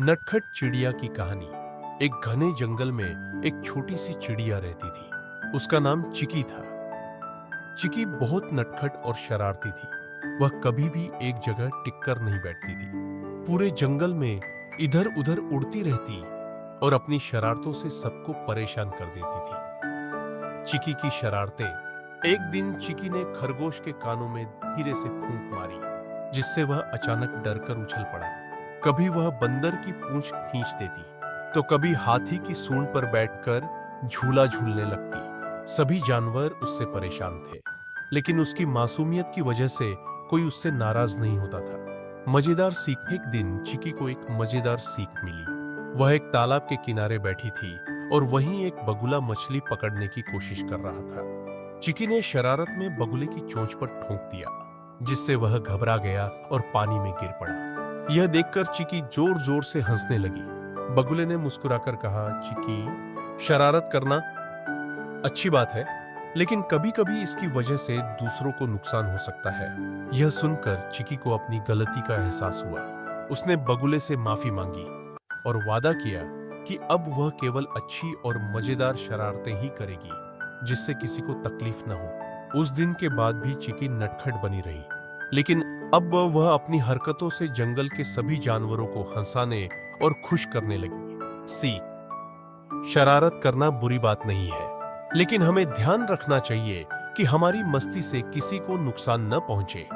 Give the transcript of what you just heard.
नटखट चिड़िया की कहानी। एक घने जंगल में एक छोटी सी चिड़िया रहती थी। उसका नाम चिकी था। चिकी बहुत नटखट और शरारती थी। वह कभी भी एक जगह टिककर नहीं बैठती थी। पूरे जंगल में इधर उधर उड़ती रहती और अपनी शरारतों से सबको परेशान कर देती थी। चिकी की शरारतें। एक दिन चिकी ने खरगोश के कानों में धीरे से फूंक मारी, जिससे वह अचानक डरकर उछल पड़ा। कभी वह बंदर की पूंछ खींच देती, तो कभी हाथी की सूंड पर बैठकर झूला झूलने लगती। सभी जानवर उससे परेशान थे, लेकिन उसकी मासूमियत की वजह से कोई उससे नाराज नहीं होता था। मजेदार सीख। एक दिन चिकी को एक मजेदार सीख मिली। वह एक तालाब के किनारे बैठी थी और वहीं एक बगुला मछली पकड़ने की कोशिश कर रहा था। चिकी ने शरारत में बगुले की चोंच पर ठोंक दिया, जिससे वह घबरा गया और पानी में गिर पड़ा। यह देखकर चिकी जोर जोर से हंसने लगी। बगुले ने मुस्कुराकर कहा, चिकी, शरारत करना अच्छी बात है, लेकिन कभी कभी इसकी वजह से दूसरों को नुकसान हो सकता है। यह सुनकर चिकी को अपनी गलती का एहसास हुआ। उसने बगुले से माफी मांगी और वादा किया कि अब वह केवल अच्छी और मजेदार शरारतें ही करेगी, जिससे किसी को तकलीफ न हो। उस दिन के बाद भी चिकी नटखट बनी रही, लेकिन अब वह अपनी हरकतों से जंगल के सभी जानवरों को हंसाने और खुश करने लगी। सीख। शरारत करना बुरी बात नहीं है, लेकिन हमें ध्यान रखना चाहिए कि हमारी मस्ती से किसी को नुकसान न पहुंचे।